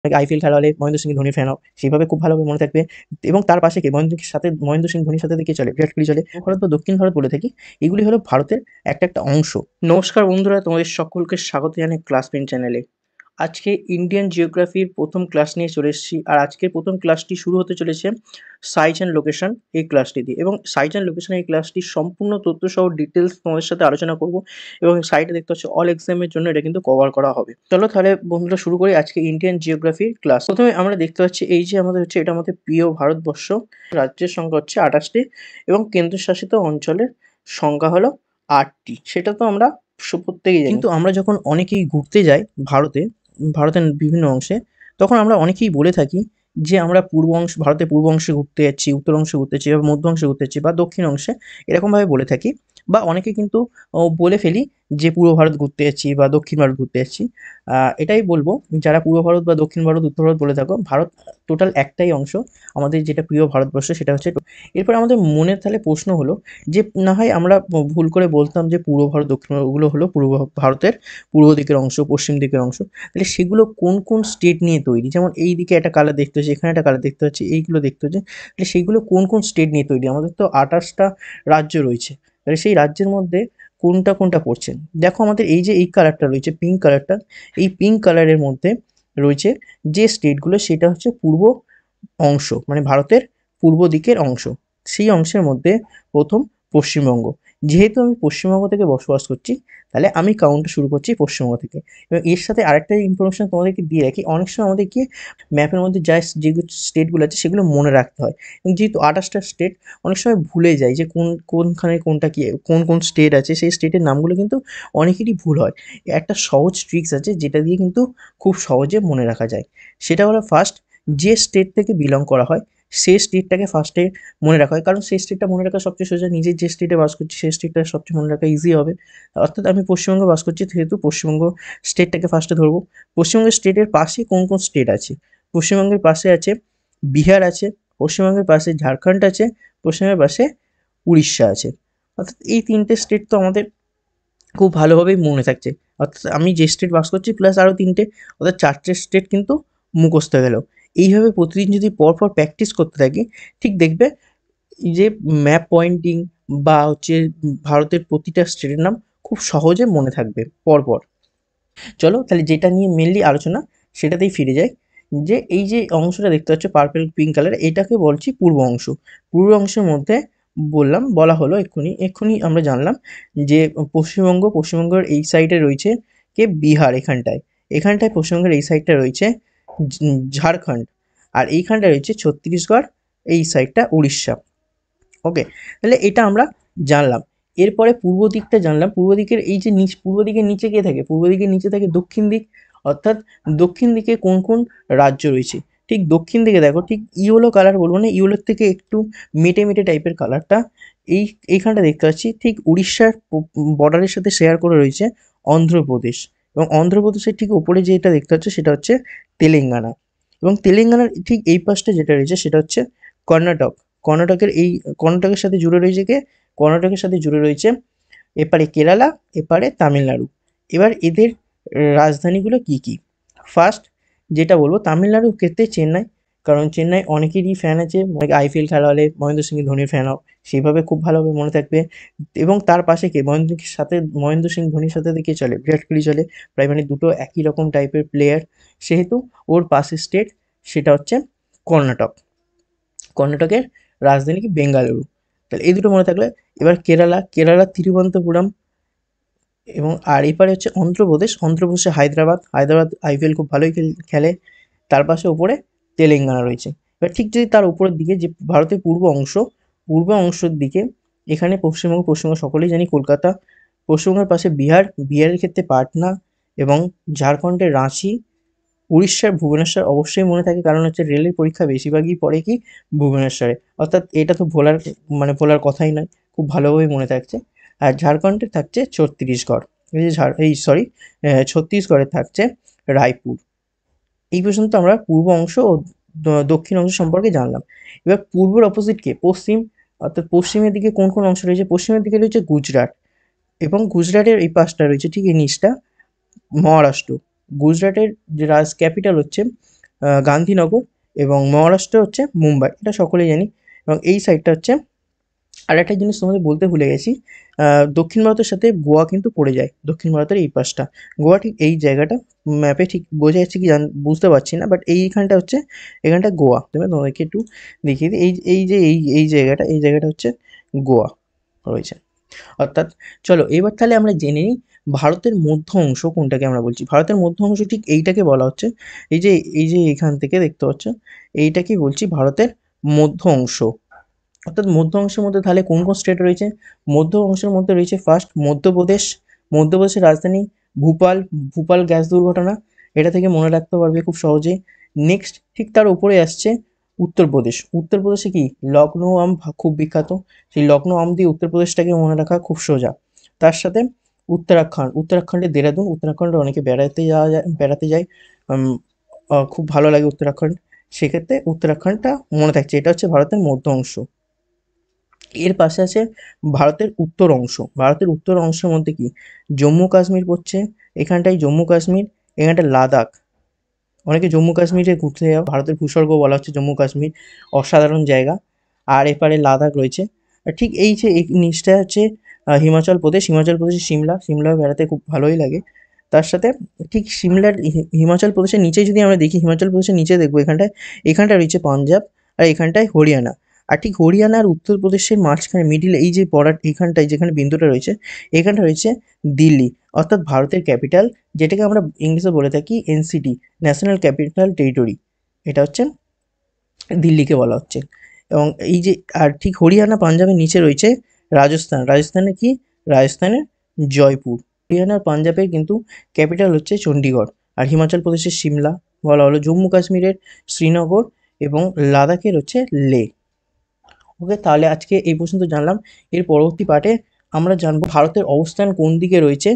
IPL খেলা হলে মহেন্দ্র সিং ধোনির ফ্যান হও, সেইভাবে খুব ভালোভাবে মনে থাকবে। এবং তার পাশে কে মহেন্দ্র সিং ধোনির সাথে কে চলে, বিরাট কোহলি চলে। ভারত বা দক্ষিণ ভারত বলে থাকি, এগুলি হলো ভারতের একটা অংশ। নমস্কার বন্ধুরা, তোমাদের সকলকে স্বাগত জানাই ক্লাস পেন চ্যানেলে। আজকে ইন্ডিয়ান জিওগ্রাফির প্রথম ক্লাস নিয়ে চলে এসেছি। আর আজকের প্রথম ক্লাসটি শুরু হতে চলেছে সাইজ অ্যান্ড লোকেশন এই ক্লাসটি দিয়ে। এবং সাইজ অ্যান্ড লোকেশন এই ক্লাসটির সম্পূর্ণ তথ্য সহ ডিটেলস তোমাদের সাথে আলোচনা করব। এবং সাইটে দেখতে পাচ্ছ অল এক্সামের জন্য এটা কিন্তু কভার করা হবে। চলো তাহলে বন্ধুরা শুরু করি আজকে ইন্ডিয়ান জিওগ্রাফির ক্লাস। প্রথমে আমরা দেখতে পাচ্ছি এই যে আমাদের হচ্ছে এটা আমাদের প্রিয় ভারতবর্ষ। রাজ্যের সংখ্যা হচ্ছে 28টি এবং কেন্দ্রশাসিত অঞ্চলের সংখ্যা হলো 8টি। সেটা তো আমরা প্রত্যেকেই জানি। কিন্তু আমরা যখন অনেকেই ঘুরতে যাই ভারতের বিভিন্ন অংশে, তখন আমরা অনেকেই বলে থাকি যে আমরা ভারতের পূর্ব অংশে ঘুরতে যাচ্ছি, উত্তর অংশে ঘুরতে যাচ্ছি, বা মধ্য অংশে ঘুরতে যাচ্ছি, বা দক্ষিণ অংশে, এরকমভাবে বলে থাকি। বা অনেকে কিন্তু বলে ফেলি যে পূর্ব ভারত ঘুরতে যাচ্ছি বা দক্ষিণ ভারত ঘুরতে যাচ্ছি। এটাই বলবো, যারা পূর্ব ভারত বা দক্ষিণ ভারত, উত্তর ভারত বলে থাকো, ভারত টোটাল একটাই অংশ। আমাদের যেটা প্রিয় ভারতবর্ষ সেটা হচ্ছে। এরপর আমাদের মনের তাহলে প্রশ্ন হলো যে না হয় আমরা ভুল করে বলতাম যে পূর্ব ভারত দক্ষিণ ভারত ওগুলো হলো ভারতের পূর্ব দিকের অংশ, পশ্চিম দিকের অংশ। তাহলে সেগুলো কোন কোন স্টেট নিয়ে তৈরি? যেমন এই দিকে একটা কালার দেখতে হচ্ছে, এখানে একটা কালার দেখতে হচ্ছে, এইগুলো দেখতে হচ্ছে। তাহলে সেইগুলো কোন কোন স্টেট নিয়ে তৈরি? আমাদের তো 28টা রাজ্য রয়েছে। তাহলে সেই রাজ্যের মধ্যে কোনটা কোনটা পড়ছে? দেখো আমাদের এই যে এই কালারটা রয়েছে, পিঙ্ক কালারটা, এই পিঙ্ক কালারের মধ্যে রয়েছে যে স্টেটগুলো, সেটা হচ্ছে পূর্ব অংশ, মানে ভারতের পূর্ব দিকের অংশ। সেই অংশের মধ্যে প্রথম পশ্চিমবঙ্গ। যেহেতু আমি পশ্চিমবঙ্গ থেকে বসবাস করছি, তাহলে আমি কাউন্টটা শুরু করছি পশ্চিমবঙ্গ থেকে। এবং এর সাথে আরেকটা ইনফরমেশন তোমাদেরকে দিয়ে রাখি, অনেক সময় আমাদেরকে ম্যাপের মধ্যে যে স্টেটগুলো আছে সেগুলো মনে রাখতে হয়। এবং যেহেতু 28টা স্টেট, অনেক সময় ভুলে যায় যে কোনখানে কোনটা কি, কোন কোন স্টেট আছে, সেই স্টেটের নামগুলো কিন্তু অনেকেরই ভুল হয়। একটা সহজ ট্রিক্স আছে যেটা দিয়ে কিন্তু খুব সহজে মনে রাখা যায়। সেটা হলো ফার্স্ট, যে স্টেট থেকে বিলং করা হয় সেই স্টেটটাকে ফার্স্টে মনে রাখা হয়, কারণ সেই স্টেটটা মনে রাখা সবচেয়ে সোজা। নিজের যে স্টেটে বাস করছি সেই স্টেটটা সবচেয়ে মনে রাখা ইজি হবে। অর্থাৎ আমি পশ্চিমবঙ্গে বাস করছি, সেহেতু পশ্চিমবঙ্গ স্টেটটাকে ফার্স্টে ধরবো। পশ্চিমবঙ্গের স্টেটের পাশে কোন কোন স্টেট আছে? পশ্চিমবঙ্গের পাশে আছে বিহার আছে, পশ্চিমবঙ্গের পাশে ঝাড়খণ্ড আছে, পশ্চিমবঙ্গের পাশে উড়িষ্যা আছে। অর্থাৎ এই তিনটে স্টেট তো আমাদের খুব ভালোভাবেই মনে থাকছে। অর্থাৎ আমি যে স্টেট বাস করছি প্লাস আরও তিনটে, অর্থাৎ 4টে স্টেট কিন্তু মুখস্থ হয়ে গেল। এইভাবে প্রতিদিন যদি পরপর প্র্যাকটিস করতে থাকি, ঠিক দেখবে যে ম্যাপ পয়েন্টিং বা হচ্ছে ভারতের প্রতিটা স্টেটের নাম খুব সহজে মনে থাকবে পরপর। চলো তাহলে যেটা নিয়ে মেনলি আলোচনা সেটাতেই ফিরে যাই। যে এই যে অংশটা দেখতে পাচ্ছ পার্পল পিঙ্ক কালার, এটাকে বলছি পূর্ব অংশ। পূর্ব অংশের মধ্যে বলা হলো এক্ষুনি আমরা জানলাম যে পশ্চিমবঙ্গের এই সাইডে রয়েছে কে, বিহার। এখানটায় পশ্চিমবঙ্গের এই সাইডটা রয়েছে ঝাড়খণ্ড। আর এইখানটায় রয়েছে ছত্তিশগড়, এই সাইডটা উড়িষ্যা। ওকে, তাহলে এটা আমরা জানলাম। এরপরে পূর্ব দিকটা জানলাম। পূর্ব দিকের এই যে পূর্ব দিকের নিচে কে থাকে? পূর্ব দিকের নিচে থাকে দক্ষিণ দিক। অর্থাৎ দক্ষিণ দিকে কোন কোন রাজ্য রয়েছে? ঠিক দক্ষিণ দিকে দেখো, ঠিক ইয়েলো কালার বলবো না, ইয়েলোর থেকে একটু মেটে মেটে টাইপের কালারটা, এইখানটা দেখতে পাচ্ছি ঠিক উড়িষ্যার বর্ডারের সাথে শেয়ার করে রয়েছে অন্ধ্রপ্রদেশ। এবং অন্ধ্রপ্রদেশের ঠিক উপরে যেটা দেখতে পাচ্ছ সেটা হচ্ছে তেলেঙ্গানা। এবং তেলেঙ্গানার ঠিক এই পাশটা যেটা রয়েছে সেটা হচ্ছে কর্ণাটক। কর্ণাটকের এই কর্ণাটকের সাথে জুড়ে রয়েছে কে? কর্ণাটকের সাথে জুড়ে রয়েছে এপারে কেরালা, এপারে তামিলনাড়ু। এবার এদের রাজধানীগুলো কি কি? ফার্স্ট যেটা বলবো, তামিলনাড়ুর ক্ষেত্রে চেন্নাই। কারণ চেন্নাই অনেকেরই ফ্যান আছে, অনেকে আইপিএল খেলা হলে মহেন্দ্র সিং ধোনির ফ্যান হও, সেইভাবে খুব ভালোভাবে মনে থাকবে। এবং তার পাশে কে, মহেন্দ্র সিং ধোনির সাথে কে চলে, বিরাট কোহলি চলে। প্রায় মানে দুটো একই রকম টাইপের প্লেয়ার, সেহেতু ওর পাশের স্টেট সেটা হচ্ছে কর্ণাটক। কর্ণাটকের রাজধানী কি? বেঙ্গালুরু। তাহলে এই দুটো মনে থাকলে এবার কেরালা তিরুবনন্তপুরম। এবং আর এপারে হচ্ছে অন্ধ্রপ্রদেশে হায়দ্রাবাদ আইপিএল খুব ভালোই খেলে। তার পাশে ওপরে তেলেঙ্গানা রয়েছে। এবার ঠিক যদি তার উপরের দিকে যে ভারতের পূর্ব অংশের দিকে, এখানে পশ্চিমবঙ্গ সকলেই জানি কলকাতা। পশ্চিমবঙ্গের পাশে বিহারের ক্ষেত্রে পাটনা। এবং ঝাড়খণ্ডের রাঁচি। উড়িষ্যার ভুবনেশ্বর অবশ্যই মনে থাকে, কারণ হচ্ছে রেলের পরীক্ষা বেশিরভাগই পড়ে কি ভুবনেশ্বরে। অর্থাৎ এটা তো ভোলার কথাই নয়, খুব ভালোভাবেই মনে থাকছে। আর ঝাড়খণ্ডে থাকছে ছত্তিশগড়। এই যে ছত্তিশগড়ে থাকছে রায়পুর। এই পর্যন্ত আমরা পূর্ব অংশ ও দক্ষিণ অংশ সম্পর্কে জানলাম। এবার পূর্বের অপোজিট কে? পশ্চিম। অর্থাৎ পশ্চিমের দিকে কোন কোন অংশ রয়েছে? পশ্চিমের দিকে রয়েছে গুজরাট। এবং গুজরাটের এই পাশটা রয়েছে ঠিক এই নিচটা মহারাষ্ট্র। গুজরাটের যে ক্যাপিটাল হচ্ছে গান্ধীনগর, এবং মহারাষ্ট্র হচ্ছে মুম্বাই, এটা সকলেই জানি। এবং এই সাইডটা হচ্ছে, আর একটা জিনিস তোমাদের বলতে ভুলে গেছি, দক্ষিণ ভারতের সাথে গোয়া কিন্তু পড়ে যায়, দক্ষিণ ভারতের এই পাশটা। গোয়া ঠিক এই জায়গাটা, ম্যাপে ঠিক বোঝা যাচ্ছে কি বুঝতে পারছি না, বাট এইখানটা হচ্ছে, এখানটা গোয়া। তবে তোমাদেরকে একটু দেখিয়ে দিই, এই জায়গাটা, এই জায়গাটা হচ্ছে গোয়া রয়েছে। অর্থাৎ চলো এবার তাহলে আমরা জেনে নিই ভারতের মধ্য অংশ কোনটাকে আমরা বলছি। ভারতের মধ্য অংশ ঠিক এইটাকে বলা হচ্ছে, এই যে এখান থেকে দেখতে পাচ্ছ, এইটাকেই বলছি ভারতের মধ্য অংশ। অর্থাৎ মধ্য অংশের মধ্যে তাহলে কোন কোন স্টেট রয়েছে? মধ্য অংশের মধ্যে রয়েছে ফার্স্ট মধ্যপ্রদেশ। মধ্যপ্রদেশের রাজধানী ভূপাল। ভূপাল গ্যাস দুর্ঘটনা, এটা থেকে মনে রাখতে পারবে খুব সহজেই। নেক্সট ঠিক তার উপরে আসছে উত্তরপ্রদেশ। উত্তরপ্রদেশে কি লখনৌ আম খুব বিখ্যাত, সেই লখনৌ আম দিয়ে উত্তরপ্রদেশটাকে মনে রাখা খুব সোজা। তার সাথে উত্তরাখণ্ড, উত্তরাখণ্ডের দেরাদুন, উত্তরাখণ্ডে অনেকে বেড়াতে যায়। খুব ভালো লাগে উত্তরাখণ্ড, সেক্ষেত্রে উত্তরাখণ্ডটা মনে থাকছে। এটা হচ্ছে ভারতের মধ্য অংশ। এর পাশে আছে ভারতের উত্তর অংশ। ভারতের উত্তর অংশের মধ্যে কি জম্মু কাশ্মীর পড়ছে, এখানটায় জম্মু কাশ্মীর, এখানটা লাদাখ। অনেকে জম্মু কাশ্মীরে ঘুরতে যাও, ভারতের ভূস্বর্গ বলা হচ্ছে জম্মু কাশ্মীর, অসাধারণ জায়গা। আর এপারে লাদাখ রয়েছে। আর ঠিক এই যে এই নিচটা হচ্ছে হিমাচল প্রদেশ। হিমাচল প্রদেশের সিমলাও বেড়াতে খুব ভালোই লাগে। তার সাথে ঠিক সিমলার হিমাচল প্রদেশের নিচে যদি আমরা দেখি, হিমাচল প্রদেশের নিচে দেখবো এখানটা রয়েছে পাঞ্জাব, আর এখানটায় হরিয়ানা। আর ঠিক হরিয়ানা আর উত্তরপ্রদেশের মাঝখানে মিডিলে এই যে বর্ডার, এখানটায় যেখানে বিন্দুটা রয়েছে, এখানটা রয়েছে দিল্লি, অর্থাৎ ভারতের ক্যাপিটাল, যেটাকে আমরা ইংলিশে বলে থাকি এনসিটি, ন্যাশনাল ক্যাপিটাল টেরিটরি। এটা হচ্ছে দিল্লিকে বলা হচ্ছে। এবং এই যে আর ঠিক হরিয়ানা পাঞ্জাবের নিচে রয়েছে রাজস্থান। রাজস্থানে কি? রাজস্থানের জয়পুর। হরিয়ানা আর পাঞ্জাবের কিন্তু ক্যাপিটাল হচ্ছে চণ্ডীগড়। আর হিমাচল প্রদেশের সিমলা বলা হলো, জম্মু কাশ্মীরের শ্রীনগর, এবং লাদাখের হচ্ছে লে। ওকে, তাহলে আজকে এই পর্যন্ত জানলাম। এর পরবর্তী পার্টে আমরা জানবো ভারতের অবস্থান কোন দিকে রয়েছে